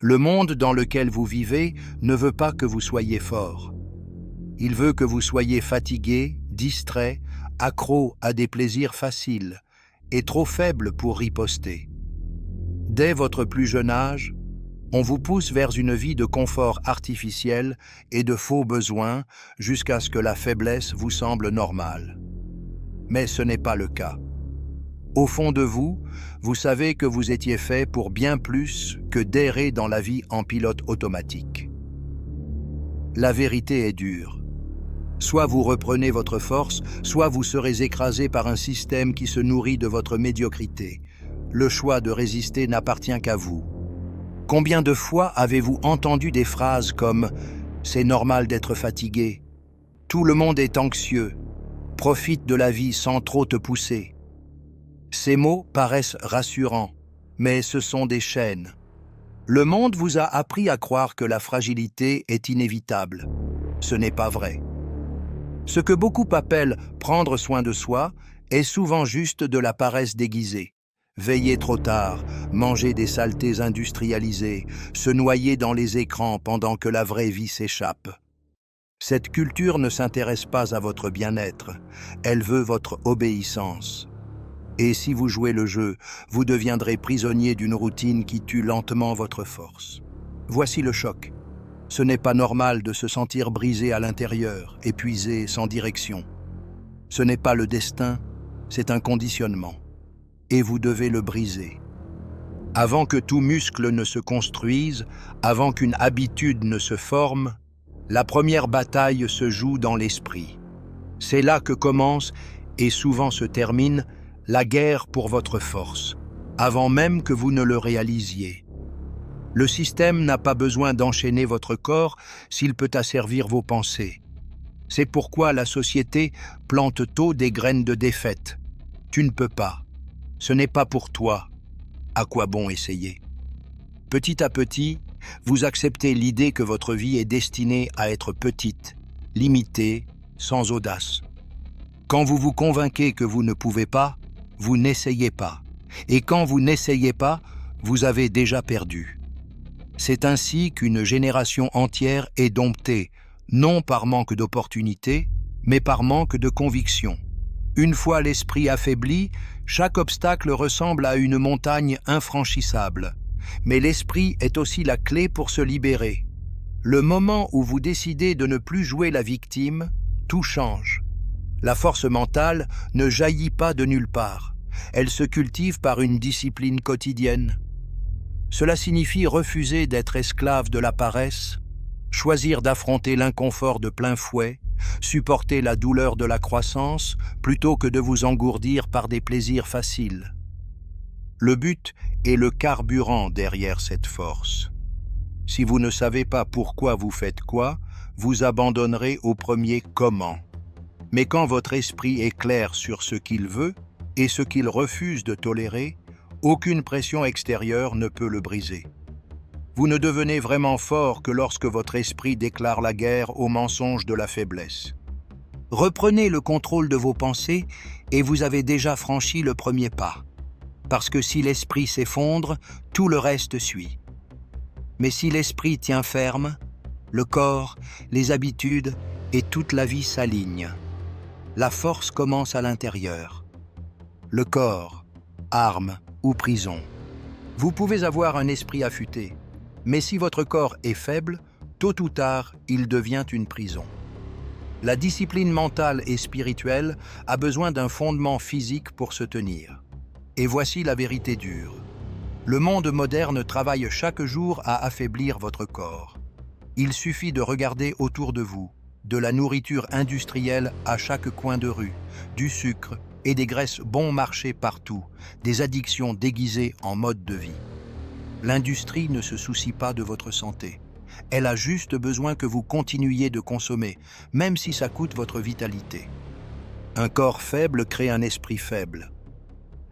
Le monde dans lequel vous vivez ne veut pas que vous soyez fort. Il veut que vous soyez fatigué, distrait, accro à des plaisirs faciles et trop faible pour riposter. Dès votre plus jeune âge, on vous pousse vers une vie de confort artificiel et de faux besoins jusqu'à ce que la faiblesse vous semble normale. Mais ce n'est pas le cas. Au fond de vous, vous savez que vous étiez fait pour bien plus que d'errer dans la vie en pilote automatique. La vérité est dure. Soit vous reprenez votre force, soit vous serez écrasé par un système qui se nourrit de votre médiocrité. Le choix de résister n'appartient qu'à vous. Combien de fois avez-vous entendu des phrases comme « c'est normal d'être fatigué »,« tout le monde est anxieux »,« profite de la vie sans trop te pousser ». Ces mots paraissent rassurants, mais ce sont des chaînes. Le monde vous a appris à croire que la fragilité est inévitable. Ce n'est pas vrai. Ce que beaucoup appellent « prendre soin de soi » est souvent juste de la paresse déguisée. Veiller trop tard, manger des saletés industrialisées, se noyer dans les écrans pendant que la vraie vie s'échappe. Cette culture ne s'intéresse pas à votre bien-être, elle veut votre obéissance. Et si vous jouez le jeu, vous deviendrez prisonnier d'une routine qui tue lentement votre force. Voici le choc. Ce n'est pas normal de se sentir brisé à l'intérieur, épuisé, sans direction. Ce n'est pas le destin, c'est un conditionnement. Et vous devez le briser. Avant que tout muscle ne se construise, avant qu'une habitude ne se forme, la première bataille se joue dans l'esprit. C'est là que commence, et souvent se termine, la guerre pour votre force, avant même que vous ne le réalisiez. Le système n'a pas besoin d'enchaîner votre corps s'il peut asservir vos pensées. C'est pourquoi la société plante tôt des graines de défaite. Tu ne peux pas. Ce n'est pas pour toi. À quoi bon essayer? Petit à petit, vous acceptez l'idée que votre vie est destinée à être petite, limitée, sans audace. Quand vous vous convainquez que vous ne pouvez pas, vous n'essayez pas. Et quand vous n'essayez pas, vous avez déjà perdu. C'est ainsi qu'une génération entière est domptée, non par manque d'opportunités, mais par manque de conviction. Une fois l'esprit affaibli, chaque obstacle ressemble à une montagne infranchissable. Mais l'esprit est aussi la clé pour se libérer. Le moment où vous décidez de ne plus jouer la victime, tout change. La force mentale ne jaillit pas de nulle part. Elle se cultive par une discipline quotidienne. Cela signifie refuser d'être esclave de la paresse, choisir d'affronter l'inconfort de plein fouet, supporter la douleur de la croissance plutôt que de vous engourdir par des plaisirs faciles. Le but est le carburant derrière cette force. Si vous ne savez pas pourquoi vous faites quoi, vous abandonnerez au premier « comment ». Mais quand votre esprit est clair sur ce qu'il veut et ce qu'il refuse de tolérer, aucune pression extérieure ne peut le briser. Vous ne devenez vraiment fort que lorsque votre esprit déclare la guerre au mensonge de la faiblesse. Reprenez le contrôle de vos pensées et vous avez déjà franchi le premier pas. Parce que si l'esprit s'effondre, tout le reste suit. Mais si l'esprit tient ferme, le corps, les habitudes et toute la vie s'alignent. La force commence à l'intérieur. Le corps, arme ou prison. Vous pouvez avoir un esprit affûté, mais si votre corps est faible, tôt ou tard, il devient une prison. La discipline mentale et spirituelle a besoin d'un fondement physique pour se tenir. Et voici la vérité dure. Le monde moderne travaille chaque jour à affaiblir votre corps. Il suffit de regarder autour de vous, de la nourriture industrielle à chaque coin de rue, du sucre et des graisses bon marché partout, des addictions déguisées en mode de vie. L'industrie ne se soucie pas de votre santé. Elle a juste besoin que vous continuiez de consommer, même si ça coûte votre vitalité. Un corps faible crée un esprit faible.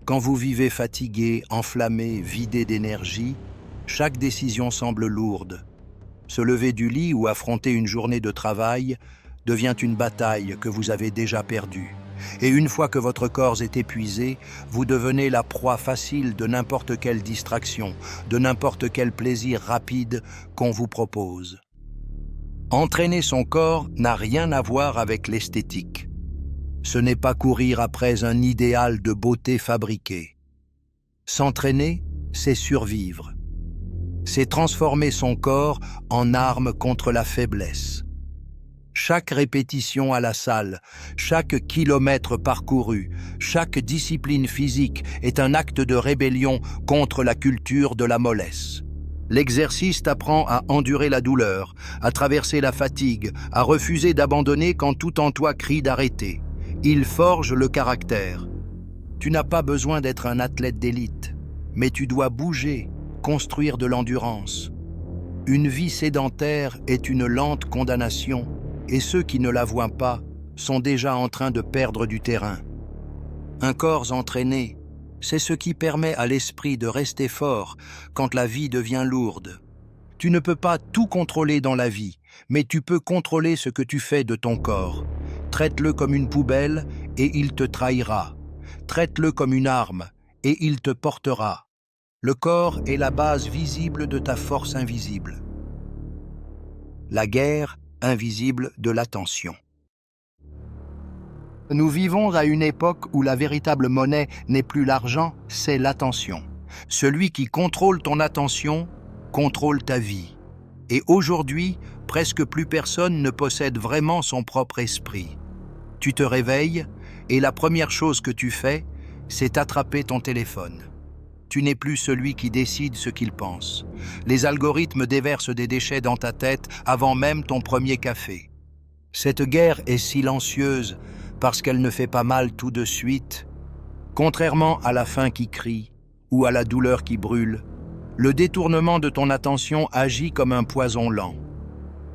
Quand vous vivez fatigué, enflammé, vidé d'énergie, chaque décision semble lourde. Se lever du lit ou affronter une journée de travail devient une bataille que vous avez déjà perdue. Et une fois que votre corps est épuisé, vous devenez la proie facile de n'importe quelle distraction, de n'importe quel plaisir rapide qu'on vous propose. Entraîner son corps n'a rien à voir avec l'esthétique. Ce n'est pas courir après un idéal de beauté fabriqué. S'entraîner, c'est survivre. C'est transformer son corps en arme contre la faiblesse. Chaque répétition à la salle, chaque kilomètre parcouru, chaque discipline physique est un acte de rébellion contre la culture de la mollesse. L'exercice t'apprend à endurer la douleur, à traverser la fatigue, à refuser d'abandonner quand tout en toi crie d'arrêter. Il forge le caractère. Tu n'as pas besoin d'être un athlète d'élite, mais tu dois bouger, construire de l'endurance. Une vie sédentaire est une lente condamnation, et ceux qui ne la voient pas sont déjà en train de perdre du terrain. Un corps entraîné, c'est ce qui permet à l'esprit de rester fort quand la vie devient lourde. Tu ne peux pas tout contrôler dans la vie, mais tu peux contrôler ce que tu fais de ton corps. Traite-le comme une poubelle et il te trahira. Traite-le comme une arme et il te portera. Le corps est la base visible de ta force invisible. La guerre invisible de l'attention. Nous vivons à une époque où la véritable monnaie n'est plus l'argent, c'est l'attention. Celui qui contrôle ton attention contrôle ta vie. Et aujourd'hui, presque plus personne ne possède vraiment son propre esprit. Tu te réveilles et la première chose que tu fais, c'est attraper ton téléphone. Tu n'es plus celui qui décide ce qu'il pense. Les algorithmes déversent des déchets dans ta tête avant même ton premier café. Cette guerre est silencieuse parce qu'elle ne fait pas mal tout de suite. Contrairement à la faim qui crie ou à la douleur qui brûle, le détournement de ton attention agit comme un poison lent.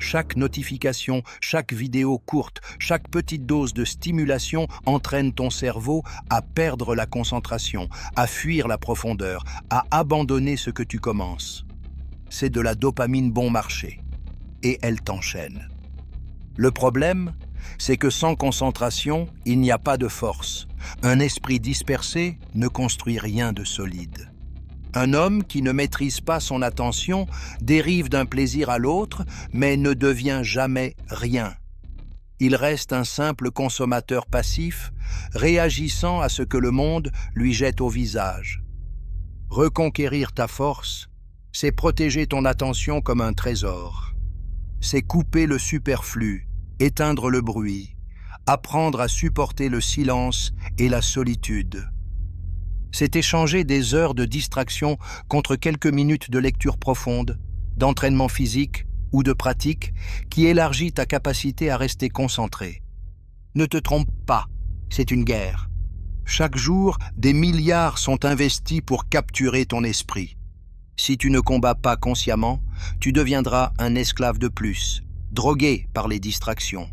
Chaque notification, chaque vidéo courte, chaque petite dose de stimulation entraîne ton cerveau à perdre la concentration, à fuir la profondeur, à abandonner ce que tu commences. C'est de la dopamine bon marché. Et elle t'enchaîne. Le problème, c'est que sans concentration, il n'y a pas de force. Un esprit dispersé ne construit rien de solide. Un homme qui ne maîtrise pas son attention dérive d'un plaisir à l'autre, mais ne devient jamais rien. Il reste un simple consommateur passif, réagissant à ce que le monde lui jette au visage. Reconquérir ta force, c'est protéger ton attention comme un trésor. C'est couper le superflu, éteindre le bruit, apprendre à supporter le silence et la solitude. C'est échanger des heures de distraction contre quelques minutes de lecture profonde, d'entraînement physique ou de pratique qui élargit ta capacité à rester concentré. Ne te trompe pas, c'est une guerre. Chaque jour, des milliards sont investis pour capturer ton esprit. Si tu ne combats pas consciemment, tu deviendras un esclave de plus, drogué par les distractions.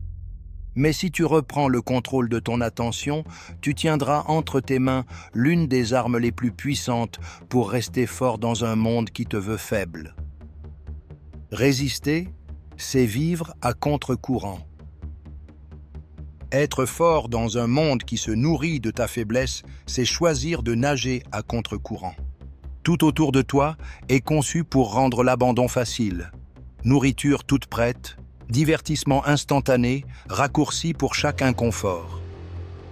Mais si tu reprends le contrôle de ton attention, tu tiendras entre tes mains l'une des armes les plus puissantes pour rester fort dans un monde qui te veut faible. Résister, c'est vivre à contre-courant. Être fort dans un monde qui se nourrit de ta faiblesse, c'est choisir de nager à contre-courant. Tout autour de toi est conçu pour rendre l'abandon facile. Nourriture toute prête, divertissement instantané, raccourci pour chaque inconfort.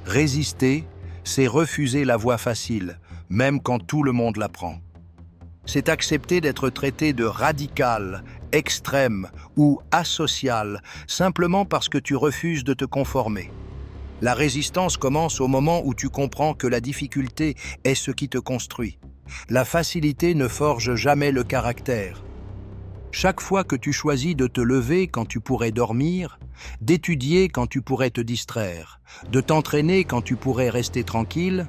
Résister, c'est refuser la voie facile, même quand tout le monde la prend. C'est accepter d'être traité de radical, extrême ou asocial, simplement parce que tu refuses de te conformer. La résistance commence au moment où tu comprends que la difficulté est ce qui te construit. La facilité ne forge jamais le caractère. Chaque fois que tu choisis de te lever quand tu pourrais dormir, d'étudier quand tu pourrais te distraire, de t'entraîner quand tu pourrais rester tranquille,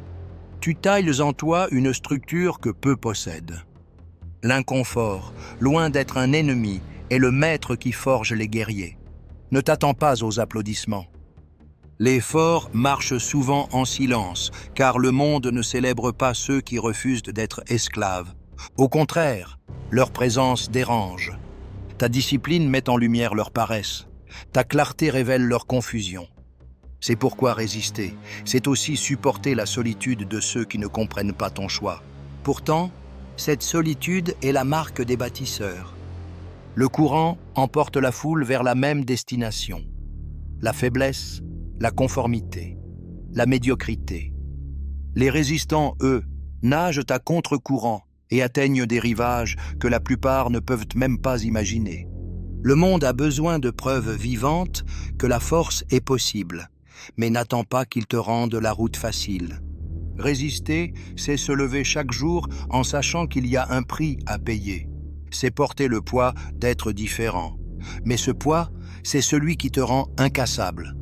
tu tailles en toi une structure que peu possèdent. L'inconfort, loin d'être un ennemi, est le maître qui forge les guerriers. Ne t'attends pas aux applaudissements. Les forts marchent souvent en silence, car le monde ne célèbre pas ceux qui refusent d'être esclaves. Au contraire, leur présence dérange. Ta discipline met en lumière leur paresse. Ta clarté révèle leur confusion. C'est pourquoi résister, c'est aussi supporter la solitude de ceux qui ne comprennent pas ton choix. Pourtant, cette solitude est la marque des bâtisseurs. Le courant emporte la foule vers la même destination. La faiblesse, la conformité, la médiocrité. Les résistants, eux, nagent à contre-courant et atteignent des rivages que la plupart ne peuvent même pas imaginer. Le monde a besoin de preuves vivantes que la force est possible, mais n'attend pas qu'il te rende la route facile. Résister, c'est se lever chaque jour en sachant qu'il y a un prix à payer. C'est porter le poids d'être différent. Mais ce poids, c'est celui qui te rend incassable.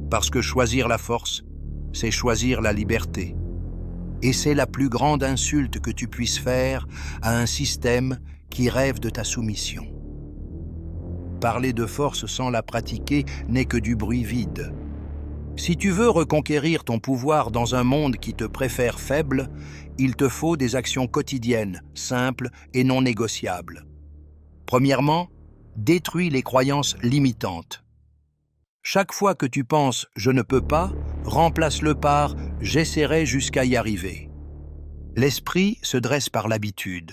Parce que choisir la force, c'est choisir la liberté. Et c'est la plus grande insulte que tu puisses faire à un système qui rêve de ta soumission. Parler de force sans la pratiquer n'est que du bruit vide. Si tu veux reconquérir ton pouvoir dans un monde qui te préfère faible, il te faut des actions quotidiennes, simples et non négociables. Premièrement, détruis les croyances limitantes. Chaque fois que tu penses « je ne peux pas », remplace-le par « j'essaierai jusqu'à y arriver ». L'esprit se dresse par l'habitude.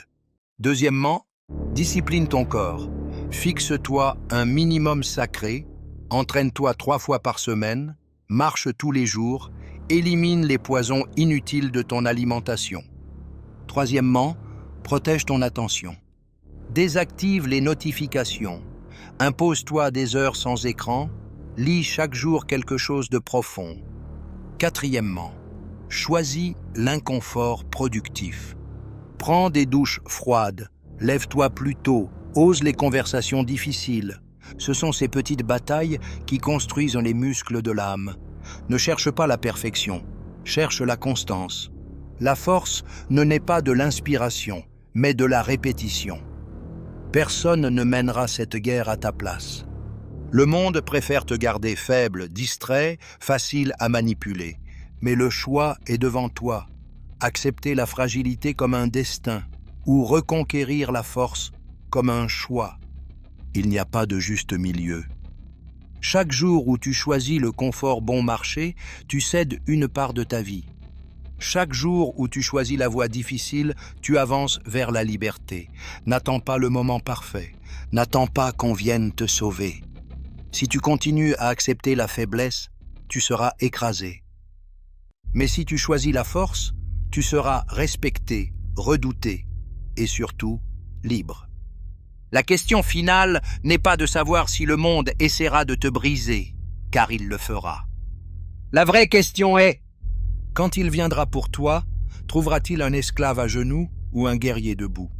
Deuxièmement, discipline ton corps. Fixe-toi un minimum sacré, entraîne-toi 3 fois par semaine, marche tous les jours, élimine les poisons inutiles de ton alimentation. Troisièmement, protège ton attention. Désactive les notifications. Impose-toi des heures sans écran. Lis chaque jour quelque chose de profond. Quatrièmement, choisis l'inconfort productif. Prends des douches froides. Lève-toi plus tôt. Ose les conversations difficiles. Ce sont ces petites batailles qui construisent les muscles de l'âme. Ne cherche pas la perfection, cherche la constance. La force ne naît pas de l'inspiration, mais de la répétition. Personne ne mènera cette guerre à ta place. Le monde préfère te garder faible, distrait, facile à manipuler. Mais le choix est devant toi. Accepter la fragilité comme un destin, ou reconquérir la force comme un choix. Il n'y a pas de juste milieu. Chaque jour où tu choisis le confort bon marché, tu cèdes une part de ta vie. Chaque jour où tu choisis la voie difficile, tu avances vers la liberté. N'attends pas le moment parfait. N'attends pas qu'on vienne te sauver. Si tu continues à accepter la faiblesse, tu seras écrasé. Mais si tu choisis la force, tu seras respecté, redouté et surtout libre. La question finale n'est pas de savoir si le monde essaiera de te briser, car il le fera. La vraie question est, quand il viendra pour toi, trouvera-t-il un esclave à genoux ou un guerrier debout ?